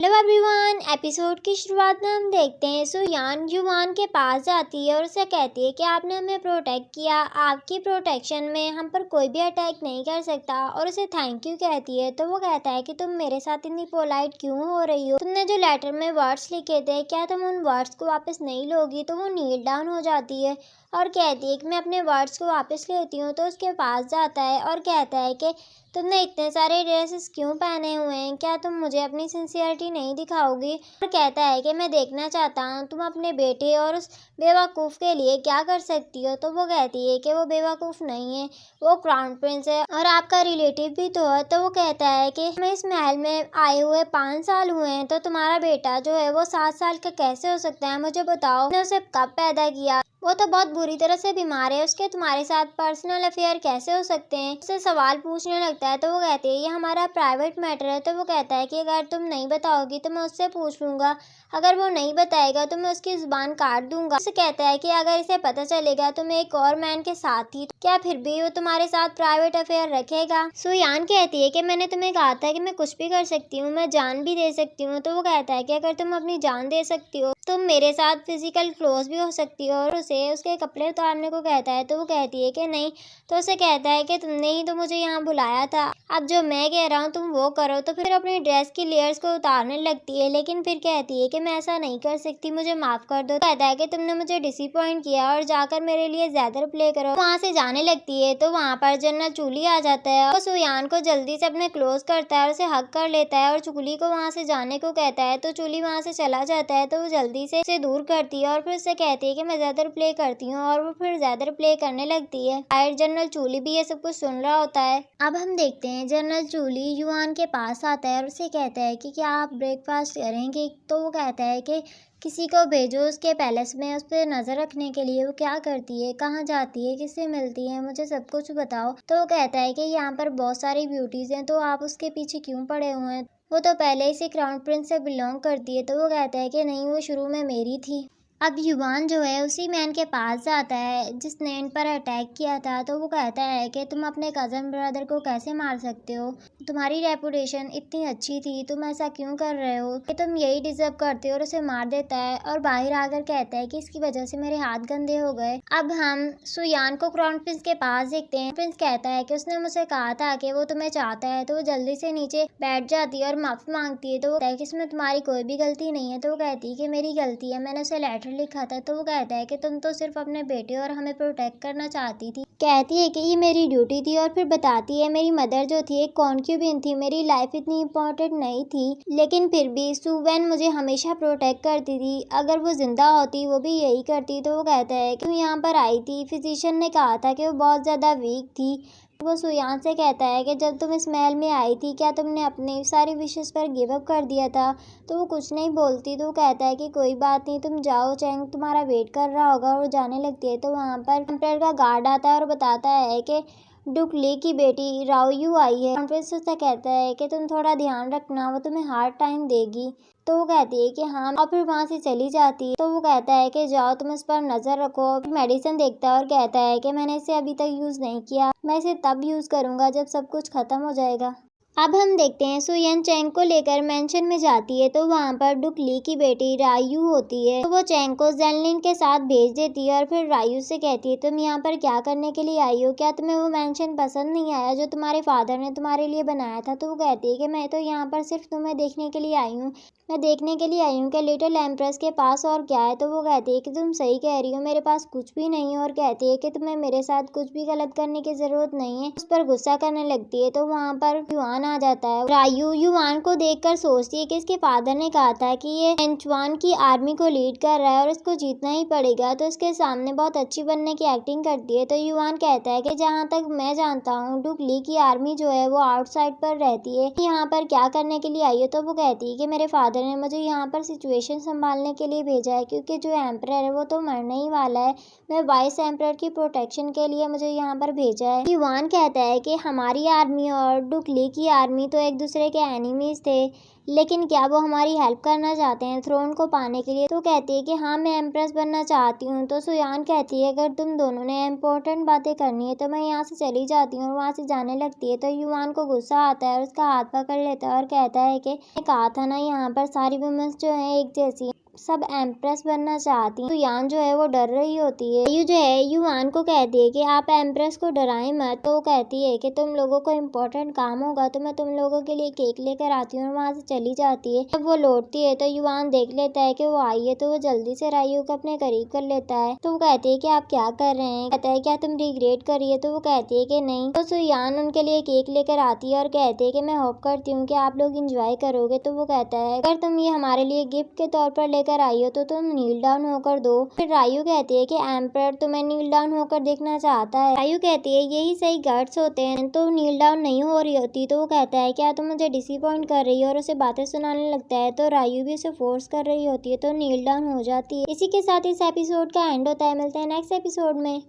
Hello everyone. Episode की शुरुआत में हम देखते हैं सुयान युवान के पास जाती है और उसे कहती है कि आपने हमें प्रोटेक्ट किया, आपकी प्रोटेक्शन में हम पर कोई भी अटैक नहीं कर सकता, और उसे थैंक यू कहती है। तो वो कहता है कि तुम मेरे साथ इतनी पोलाइट क्यों हो रही हो, तुमने जो लेटर में वर्ड्स लिखे थे क्या तुम उन वर्ड्स को वापस नहीं लोगी। तो वो नील डाउन हो जाती है और कहती है कि मैं अपने वर्ड्स को वापस लेती हूँ। तो उसके पास जाता है और कहता है कि तुमने इतने सारे ड्रेसेस क्यों पहने हुए हैं, क्या तुम मुझे अपनी सिंसियरिटी नहीं दिखाओगी। और कहता है कि मैं देखना चाहता हूँ तुम अपने बेटे और उस बेवकूफ़ के लिए क्या कर सकती हो। तो वो कहती है कि वो बेवकूफ़ नहीं है, वो क्राउन प्रिंस है और आपका रिलेटिव भी तो है। तो वो कहता है कि हमें इस महल में आए हुए 5 साल हुए हैं, तो तुम्हारा बेटा जो है वो 7 साल का कैसे हो सकता है, मुझे बताओ, तुमने उसे कब पैदा किया, वो तो बहुत बुरी तरह से बीमार है, उसके तुम्हारे साथ पर्सनल अफेयर कैसे हो सकते हैं। उससे सवाल पूछने लगता है। तो वो कहती है ये हमारा प्राइवेट मैटर है। तो वो कहता है कि अगर तुम नहीं बताओगी तो मैं उससे पूछ लूँगा, अगर वो नहीं बताएगा तो मैं उसकी ज़ुबान काट दूंगा। उसे कहता है कि अगर इसे पता चलेगा तुम एक और मैन के साथ थी, क्या फिर भी वो तुम्हारे साथ प्राइवेट अफेयर रखेगा। सुयान कहती है कि मैंने तुम्हें कहा था कि मैं कुछ भी कर सकती हूँ, मैं जान भी दे सकती हूँ। तो वो कहता है कि अगर तुम अपनी जान दे सकती हो तुम मेरे साथ फिजिकल क्लोज भी हो सकती हो, और उसे उसके कपड़े उतारने को कहता है। तो वो कहती है कि नहीं। तो उसे कहता है कि तुमने ही तो मुझे यहाँ बुलाया था, अब जो मैं कह रहा हूँ तुम वो करो। तो फिर अपनी ड्रेस की लेयर्स को उतारने लगती है, लेकिन फिर कहती है कि मैं ऐसा नहीं कर सकती, मुझे माफ़ कर दो। कहता है कि तुमने मुझे डिसअपॉइंट किया और जाकर मेरे लिए ज़्यादा प्ले करो। वहाँ से जाने लगती है तो वहाँ पर जनरल चूली आ जाता है और सुयान को जल्दी से अपने क्लोज करता है और उसे हक कर लेता है और चूली को वहाँ से जाने को कहता है। तो चूली वहाँ से चला जाता है तो वो जल्दी से उसे दूर करती है और फिर उससे कहती है कि मैं ज़्यादा प्ले करती हूँ, और वो फिर ज़्यादा प्ले करने लगती है। शायद जनरल चूली भी ये सब कुछ सुन रहा होता है। अब हम देखते हैं जनरल चूली युआन के पास आता है और उसे कहता है कि क्या आप ब्रेकफास्ट करेंगे। तो वो कहता है कि किसी को भेजो उसके पैलेस में उस पर नज़र रखने के लिए। वो क्या करती है, कहाँ जाती है, किससे मिलती है, मुझे सब कुछ बताओ। तो वो कहता है कि यहाँ पर बहुत सारी ब्यूटीज़ हैं, तो आप उसके पीछे क्यों पड़े हुए हैं, वो तो पहले ही से क्राउन प्रिंस से बिलोंग करती है। तो वो कहता है कि नहीं, वो शुरू में मेरी थी। अब युवान जो है उसी मैन के पास जाता है जिसने इन पर अटैक किया था। तो वो कहता है कि तुम अपने कज़न ब्रदर को कैसे मार सकते हो, तुम्हारी रेपुटेशन इतनी अच्छी थी, तुम ऐसा क्यों कर रहे हो, कि तुम यही डिजर्व करते हो। और उसे मार देता है और बाहर आकर कहता है कि इसकी वजह से मेरे हाथ गंदे हो गए। अब हम सुयान को क्राउन प्रिंस के पास देखते हैं। प्रिंस कहता है कि उसने मुझसे कहा था कि वो तुम्हें चाहता है। तो वो जल्दी से नीचे बैठ जाती है और माफ़ी मांगती है। तो वो कहता है कि इसमें तुम्हारी कोई भी गलती नहीं है। तो वो कहती है कि मेरी गलती है, मैंने उसे लेटर लिखा था। तो वो कहता है कि तुम तो सिर्फ अपने बेटे और हमें प्रोटेक्ट करना चाहती थी। कहती है कि ये मेरी ड्यूटी थी, और फिर बताती है मेरी मदर जो थी एक कॉन्क्यूबिन थी, मेरी लाइफ इतनी इम्पोर्टेंट नहीं थी, लेकिन फिर भी सुवैन मुझे हमेशा प्रोटेक्ट करती थी, अगर वो जिंदा होती वो भी यही करती। तो वो कहता है कि यहाँ पर आई थी, फिजिशियन ने कहा था कि वो बहुत ज़्यादा वीक थी। वो सुयान से कहता है कि जब तुम इस महल में आई थी क्या तुमने अपनी सारी विशेस पर गिव अप कर दिया था। तो वो कुछ नहीं बोलती। तो वो कहता है कि कोई बात नहीं, तुम जाओ, चैंग तुम्हारा वेट कर रहा होगा। और वो जाने लगती है तो वहाँ पर एम्परर का गार्ड आता है और बताता है कि डुक ली की बेटी राओयू आई है। प्रिंस उससे कहता है कि तुम थोड़ा ध्यान रखना, वो तुम्हें हार्ड टाइम देगी। तो वो कहती है कि हाँ, और फिर वहाँ से चली जाती है। तो वो कहता है कि जाओ तुम इस पर नज़र रखो। मेडिसिन देखता है और कहता है कि मैंने इसे अभी तक यूज़ नहीं किया, मैं इसे तब यूज़ करूँगा जब सब कुछ ख़त्म हो जाएगा। अब हम देखते हैं सुयन चैंग को लेकर मेंशन में जाती है। तो वहाँ पर डुक ली की बेटी रायू होती है। तो वो चैंग को जेनलिन के साथ भेज देती है और फिर रायू से कहती है तुम यहाँ पर क्या करने के लिए आई हो, क्या तुम्हें वो मेंशन पसंद नहीं आया जो तुम्हारे फादर ने तुम्हारे लिए बनाया था। तो वो कहती है कि मैं तो यहाँ पर सिर्फ तुम्हें देखने के लिए आई हूँ, मैं देखने के लिए आई हूँ कि लिटिल एम्प्रेस के पास और क्या है। तो वो कहती है कि तुम सही कह रही हो, मेरे पास कुछ भी नहीं है, और कहती है कि तुम्हें मेरे साथ कुछ भी गलत करने की ज़रूरत नहीं है। उस पर गुस्सा करने लगती है। तो वहाँ पर युआन आ जाता है। रायू युआन को देखकर सोचती है कि इसके फादर ने कहा था कि ये एंचवान की आर्मी को लीड कर रहा है और इसको जीतना ही पड़ेगा, तो इसके सामने बहुत अच्छी बनने की एक्टिंग करती है। तो युआन कहता है कि जहाँ तक मैं जानता हूँ डुक ली की आर्मी जो है वो आउटसाइड पर रहती है, यहाँ पर क्या करने के लिए आई हो। तो वो कहती है कि मेरे फादर ने मुझे यहाँ पर सिचुएशन संभालने के लिए भेजा है, क्योंकि जो एम्परर है वो तो मरने ही वाला है, मैं वाइस एम्परर की प्रोटेक्शन के लिए मुझे यहाँ पर भेजा है। युआन कहता है कि हमारी आर्मी और डुक ली की आर्मी तो एक दूसरे के एनिमीज थे, लेकिन क्या वो हमारी हेल्प करना चाहते हैं थ्रोन को पाने के लिए। तो कहती है कि हाँ मैं एम्प्रेस बनना चाहती हूँ। तो सुयान कहती है अगर तुम दोनों ने इम्पोर्टेंट बातें करनी है तो मैं यहाँ से चली जाती हूँ, और वहाँ से जाने लगती है। तो युवान को गुस्सा आता है और उसका हाथ पकड़ लेता है और कहता है कि मैं कहा था ना यहाँ पर सारी वुमेन्स जो है एक जैसी हैं, सब एम्प्रेस बनना चाहती हैं। तो यान जो है वो डर रही होती है। यू जो है युवान को कहती है कि आप एम्प्रेस को डराएं मत। तो वो कहती है कि तुम लोगों को इम्पोर्टेंट काम होगा तो मैं तुम लोगों के लिए केक लेकर आती हूँ, और वहाँ से चली जाती है। जब वो लौटती है तो युवान देख लेता है कि वो आई है, तो वो जल्दी से रायू को अपने करीब कर लेता है। तो वो कहती है कि आप क्या कर रहे हैं। कहता है क्या तुम रिग्रेट कर रही है। तो वो कहती है कि नहीं। तो सुयान उनके लिए केक लेकर आती है और कहती है कि मैं होप करती हूँ कि आप लोग इंजॉय करोगे। तो वो कहता है अगर तुम ये हमारे लिए गिफ्ट के तौर पर लेकर आई हो तो तुम नील डाउन होकर दो। फिर रायू कहती है कि एम्पर तुम्हें नील डाउन होकर देखना चाहता है। रायू कहती है यही सही गट्स होते हैं, तो नील डाउन नहीं हो रही होती। तो वो कहता है क्या तुम मुझे डिसअपॉइंट कर रही हो, और उसे बातें सुनाने लगता है। तो रायू भी उसे फोर्स कर रही होती है, तो नील डाउन हो जाती है। इसी के साथ इस एपिसोड का एंड होता है। मिलते हैं नेक्स्ट एपिसोड में।